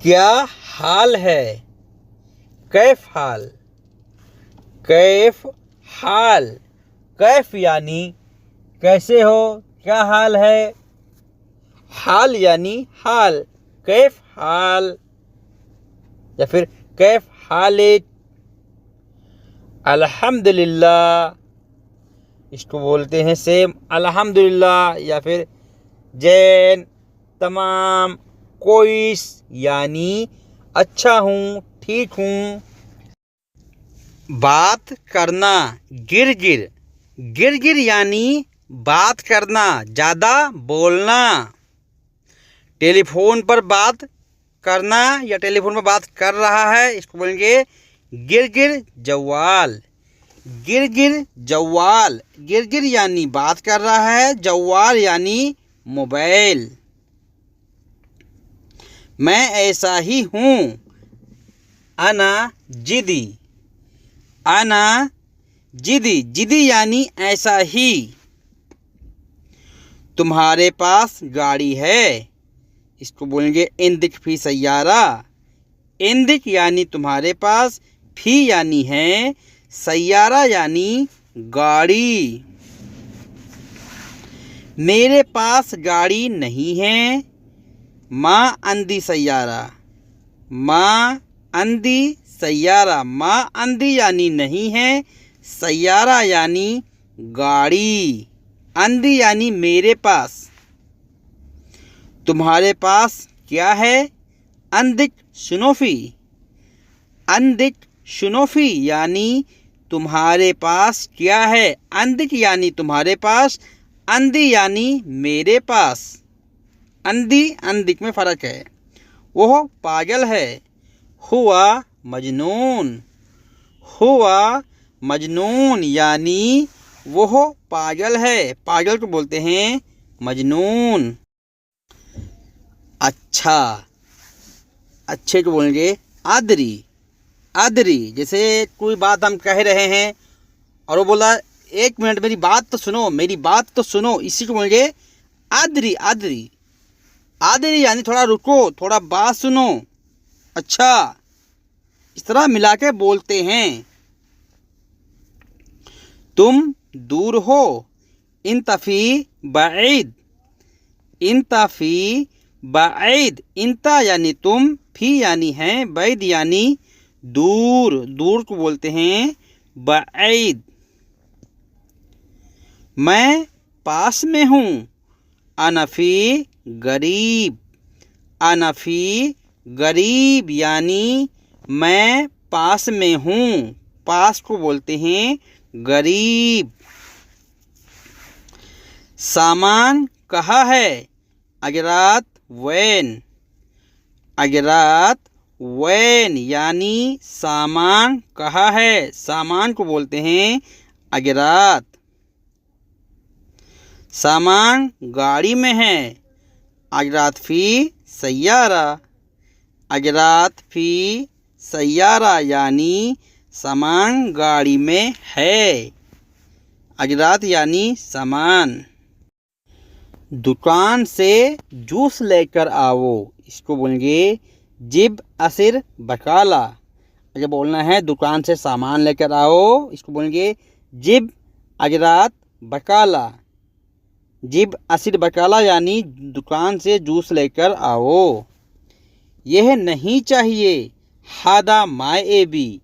क्या हाल है? कैफ हाल, कैफ हाल। कैफ यानी कैसे हो, क्या हाल है। हाल यानी हाल, कैफ हाल या फिर कैफ हालिक। अल्हम्दुलिल्लाह, इसको बोलते हैं सेम अल्हम्दुलिल्लाह या फिर जैन, तमाम, कोइस यानी अच्छा हूँ, ठीक हूँ। बात करना, गिरगिर, गिरगिर यानी बात करना, ज़्यादा बोलना। टेलीफोन पर बात करना या टेलीफोन पर बात कर रहा है, इसको बोलेंगे गिरगिर जव्वाल। गिरगिर जव्वाल, गिरगिर यानी बात कर रहा है, जव्वाल यानी मोबाइल। मैं ऐसा ही हूँ, अना जिदी, अना जिदी, जिदी यानी ऐसा ही। तुम्हारे पास गाड़ी है, इसको बोलेंगे इंदिक फी सैयारा। इंदिक यानी तुम्हारे पास, फी यानी है, सैयारा यानी गाड़ी। मेरे पास गाड़ी नहीं है, माँ अंदी सैयारा, माँ अंदी सैयारा। माँ अंदी यानी नहीं है, सैयारा यानी गाड़ी, अंदी यानी मेरे पास। तुम्हारे पास क्या है, अंदिक शुनोफी, अंदिक शुनोफी यानी तुम्हारे पास क्या है। अंदिक यानी तुम्हारे पास, अंदी यानी मेरे पास। अंदी अंदिक में फ़र्क है। वह पागल है, हुआ मजनून, हुआ मजनून यानी वह पागल है, पागल को बोलते हैं मजनून। अच्छा, अच्छे को बोलेंगे आदरी, आदरी। जैसे कोई बात हम कह रहे हैं और वो बोला एक मिनट मेरी बात तो सुनो, मेरी बात तो सुनो, इसी को बोलेंगे आदरी, आदरी। आदरी यानी थोड़ा रुको, थोड़ा बात सुनो। अच्छा, इस तरह मिला के बोलते हैं। तुम दूर हो, इंतफी बाइद, इंतफी बाइद। इंता यानी तुम, फी यानी है, बैद यानी दूर, दूर को बोलते हैं बाइद। मैं पास में हूँ, अनफी गरीब, अनफी गरीब यानी मैं पास में हूँ, पास को बोलते हैं गरीब। सामान कहाँ है, अगरात वैन, अगरात वैन यानी सामान कहाँ है, सामान को बोलते हैं अगरात। सामान गाड़ी में है, अगरात फी सैयारा, अगरात फी सैयारा यानी सामान गाड़ी में है, अगरात यानी सामान। दुकान से जूस लेकर आओ, इसको बोलेंगे जिब असिर बकाला। अगर बोलना है दुकान से सामान लेकर आओ, इसको बोलेंगे जिब अगरात बकाला, जिब असिर बकाला यानी दुकान से जूस लेकर आओ। यह नहीं चाहिए, हादा my AB,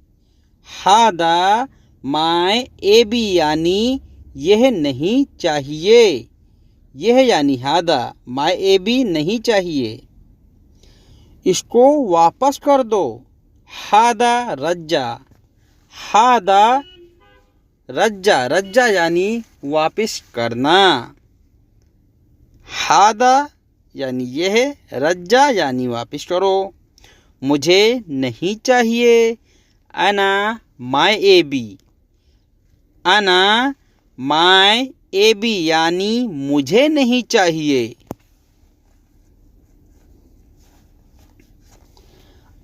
Hada my AB यानी यह नहीं चाहिए, यह यानी हादा, माय एबी नहीं चाहिए। इसको वापस कर दो, हादा रज्जा, हादा रज्जा, रज्जा यानी वापस करना। हादा यानी यह, रज्जा यानी वापस करो। मुझे नहीं चाहिए, अना माय एबी, अना माय एबी यानी मुझे नहीं चाहिए।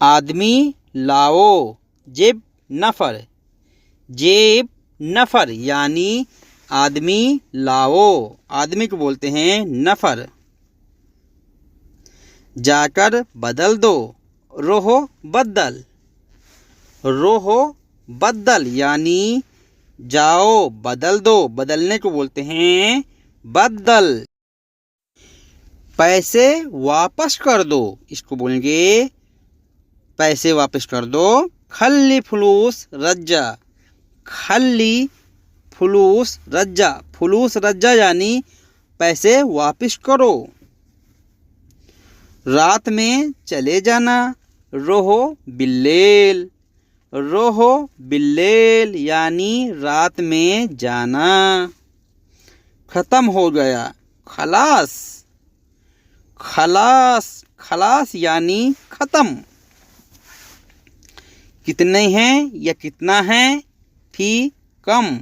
आदमी लाओ, जेब नफ़र, जेब नफ़र यानी आदमी लाओ, आदमी को बोलते हैं नफ़र। जाकर बदल दो, रोहो बदल, रोहो बदल यानी जाओ बदल दो, बदलने को बोलते हैं बदल। पैसे वापस कर दो, इसको बोलेंगे पैसे वापस कर दो। खल्ली फुलूस रज्जा, खल्ली फुलूस रज्जा, फुलूस रज्जा यानी पैसे वापस करो। रात में चले जाना, रोहो बिल्लेल, रोहो बिल्लेल यानी रात में जाना। खत्म हो गया, खलास, खलास, खलास यानी खत्म। कितने हैं या कितना है, फी कम,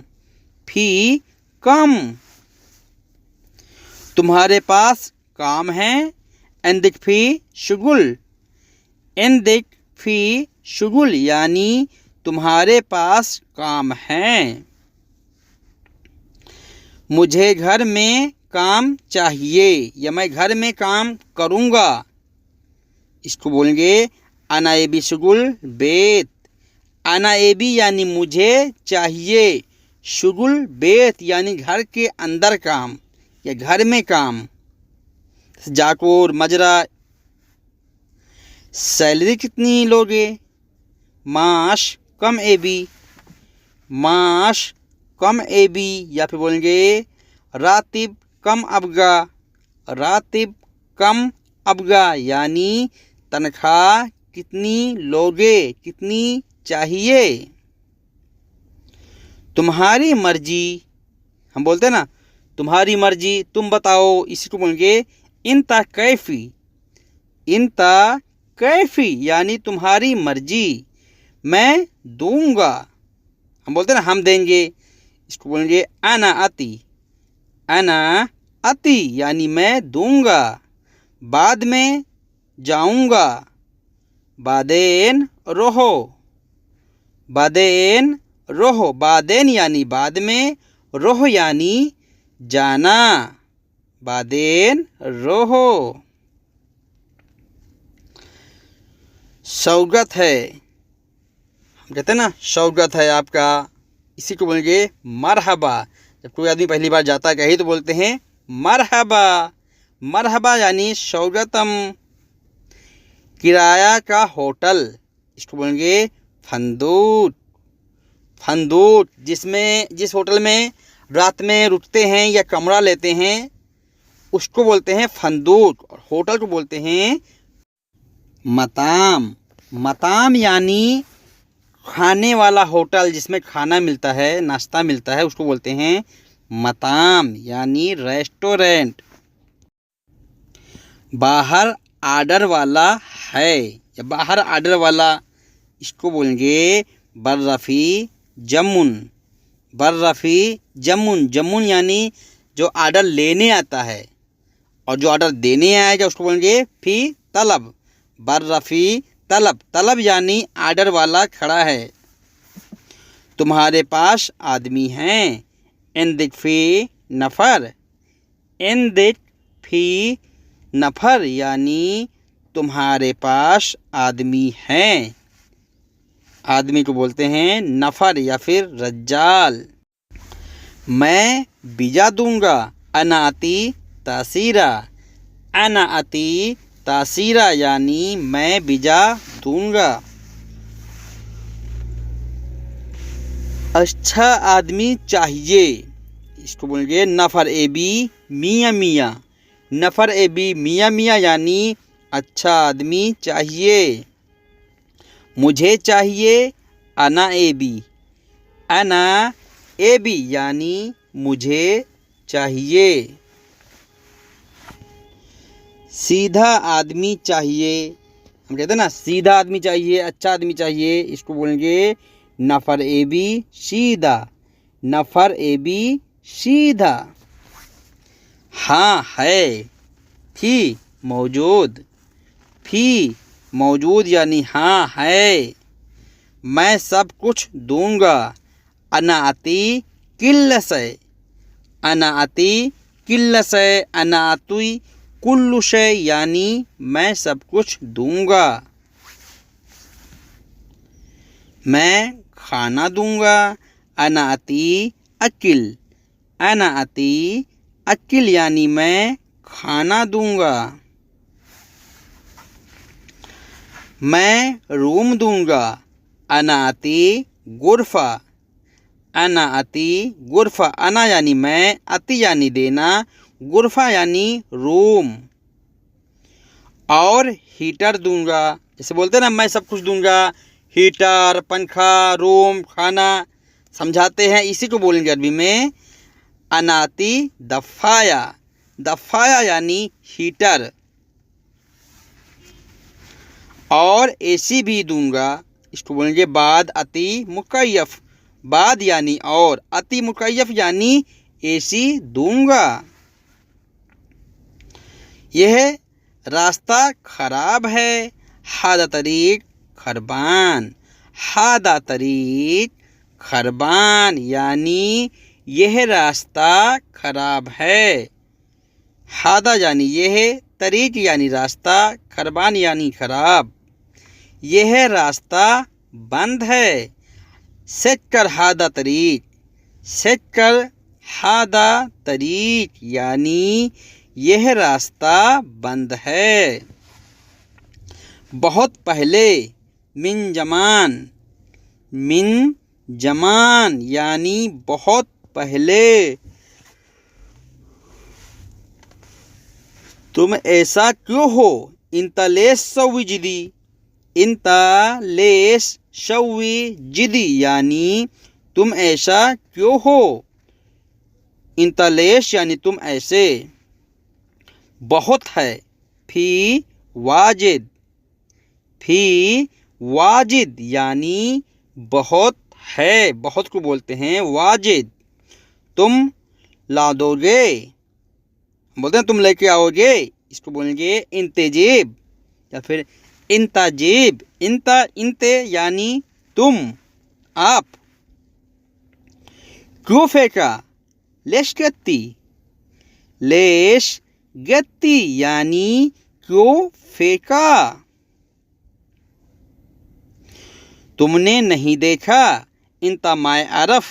फी कम। तुम्हारे पास काम है, एंदिक फी शुगुल, एंदिक फी शुगुल यानी तुम्हारे पास काम है। मुझे घर में काम चाहिए या मैं घर में काम करूँगा, इसको बोलेंगे अना एबी शुगुल बेत, अना एबी यानी मुझे चाहिए, शुगुल बेत यानी घर के अंदर काम या घर में काम। जाकोर मजरा, सैलरी कितनी लोगे, माश कम एबी, माश कम एबी या फिर बोलेंगे रातिब कम अबगा, रातिब कम अबगा यानी तनख्वाह कितनी लोगे, कितनी चाहिए। तुम्हारी मर्जी, हम बोलते हैं ना तुम्हारी मर्जी, तुम बताओ, इसी को बोलेंगे इंता कैफी, इंता कैफी यानी तुम्हारी मर्जी, मैं दूंगा। हम बोलते हैं ना हम देंगे, इसको बोलेंगे अना अति, अना अति यानी मैं दूंगा। बाद में जाऊंगा, बादेन रोहो, बादेन रोहो, बादेन यानी बाद में, रोहो यानी जाना, बादेन रोहो। स्वागत है, हम कहते हैं ना स्वागत है आपका, इसी को बोलेंगे मरहबा। जब कोई आदमी पहली बार जाता है कहीं तो बोलते हैं मरहबा, मरहबा यानी स्वागतम। किराया का होटल, इसको बोलेंगे फंदूट, फंदूट जिसमें जिस होटल में रात में रुकते हैं या कमरा लेते हैं उसको बोलते हैं फंदूट, और होटल को बोलते हैं मताम, मताम यानी खाने वाला होटल जिसमें खाना मिलता है, नाश्ता मिलता है, उसको बोलते हैं मताम यानी रेस्टोरेंट। बाहर आर्डर वाला है या बाहर आर्डर वाला, इसको बोलेंगे बर्रफी जमुन, बर्रफी जमुन, जमुन यानी जो आर्डर लेने आता है, और जो आर्डर देने आएगा उसको बोलेंगे फी तलब, बर्रफी तलब, तलब यानी आर्डर वाला खड़ा है। तुम्हारे पास आदमी हैं, इंदिक फी नफ़र, इंदिक फी नफ़र यानी तुम्हारे पास आदमी हैं, आदमी को बोलते हैं नफ़र या फिर रज्जाल। मैं बीजा दूंगा, अनाती तासीरा, अनाती तासीरा यानी मैं बीजा दूंगा। अच्छा आदमी चाहिए, इसको बोलेंगे नफ़र एबी मियाँ मियाँ, नफ़र एबी मियाँ मियाँ यानी अच्छा आदमी चाहिए। मुझे चाहिए, अना एबी, अना एबी यानी मुझे चाहिए। सीधा आदमी चाहिए, हम कहते हैं ना सीधा आदमी चाहिए, अच्छा आदमी चाहिए, इसको बोलेंगे नफ़र एबी सीधा, नफ़र एबी सीधा। हाँ है, थी मौजूद, फी मौजूद यानी हाँ है। मैं सब कुछ दूंगा, अनाती किल्लस, अनाती किल्लस, अनातुई कुल्लु शै यानी मैं सब कुछ दूंगा। मैं खाना दूंगा। अना अती अकिल। अना अती अकिल यानी मैं खाना दूंगा। मैं रूम दूंगा। अना अती गुरफा। अना अती गुरफा। अना यानी मैं, अति यानी देना, गुरफा यानी रूम। और हीटर दूंगा। जैसे बोलते हैं ना, मैं सब कुछ दूंगा, हीटर, पंखा, रूम, खाना समझाते हैं, इसी को बोलेंगे अरबी में अनाती दफ़ाया। दफ़ाया यानी हीटर। और एसी भी दूंगा, इसको बोलेंगे बाद अति मुकय्यफ। बाद यानी और, अति मुकय्यफ यानी एसी दूंगा। यह रास्ता खराब है। हादा तरीक खरबान। हादा तरीक खरबान यानी यह रास्ता खराब है। हादा यानी यह, तरीक यानी रास्ता, खरबान यानी खराब। यह रास्ता बंद है। सेट कर हादा तरीक। सेट कर हादा तरीक यानी यह रास्ता बंद है। बहुत पहले, मिन जमान। मिन जमान यानी बहुत पहले। तुम ऐसा क्यों हो? इंता लेस सवी जिदी। इंता लेस शवी जिदी यानी तुम ऐसा क्यों हो? इंता लेस यानी तुम ऐसे। बहुत है। फी वाजिद। फी वाजिद यानी बहुत है, बहुत को बोलते हैं वाजिद। तुम ला दोगे, बोलते हैं तुम लेके आओगे, इसको बोलेंगे इंतेजीब या फिर इंताजीब। इंता, इंते यानी तुम, आप। क्यों फेंका? लेश गत्ती। लेश गत्ती यानी क्यों फेंका। तुमने नहीं देखा? इंता माय आरफ।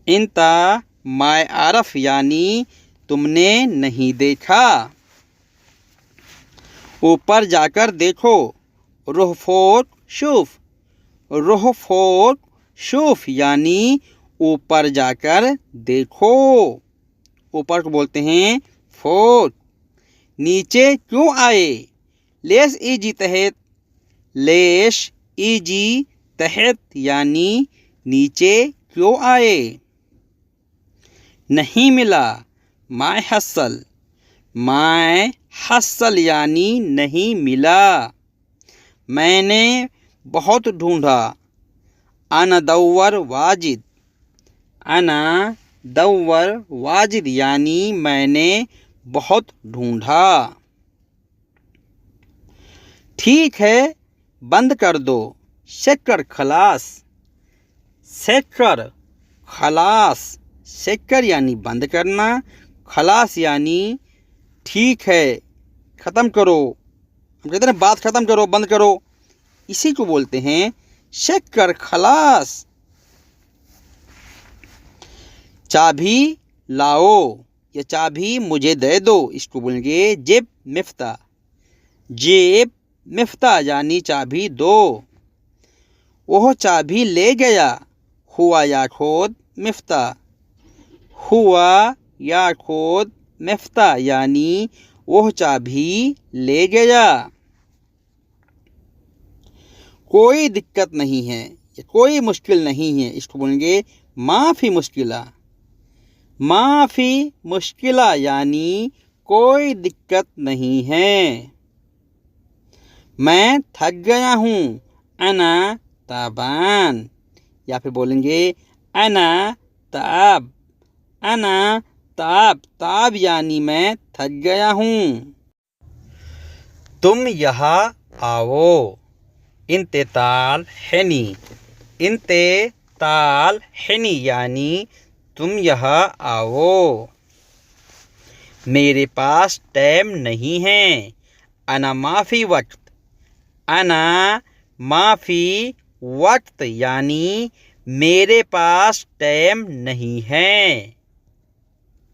इंता माय आरफ यानी तुमने नहीं देखा। ऊपर जाकर देखो। रुह फोक शूफ। रुह फोक शूफ यानी ऊपर जाकर देखो। ऊपर को बोलते हैं फोक। नीचे क्यों आए? लेस इजी तहत। लेश इजी तहत यानी नीचे क्यों आए। नहीं मिला। My hustle. माय हसल यानी नहीं मिला। मैंने बहुत ढूंढा। अना दौवर वाजिद। अना दौवर वाजिद यानी मैंने बहुत ढूंढा। ठीक है, बंद कर दो। शेकर खलास। शेकर खलास। शेकर यानी बंद करना, खलास यानी ठीक है, ख़त्म करो। हम कहते हैं ना, बात ख़त्म करो, बंद करो, इसी को बोलते हैं शेकर खलास। चाबी लाओ या चाबी मुझे दे दो, इसको बोलेंगे जेब मिफ्ता। जेब मिफ्ता यानी चाबी दो। वह चाबी ले गया। हुआ या खोद मिफ्ता। हुआ या खोद मिफ्ता यानी वह चाबी ले गया। कोई दिक्कत नहीं है, कोई मुश्किल नहीं है, इसको बोलेंगे माफ़ी मुश्किला। माफ़ी मुश्किला यानी कोई दिक्कत नहीं है। मैं थक गया हूँ। अना ताबान या फिर बोलेंगे अना ताब। अना ताब। ताब यानी मैं थक गया हूँ। तुम यहाँ आओ। इंते ताल हैनी। इंते ताल हैनी यानी तुम यहाँ आओ। मेरे पास टाइम नहीं है। अना माफ़ी वक्त। अना माफ़ी वक्त यानी मेरे पास टाइम नहीं है।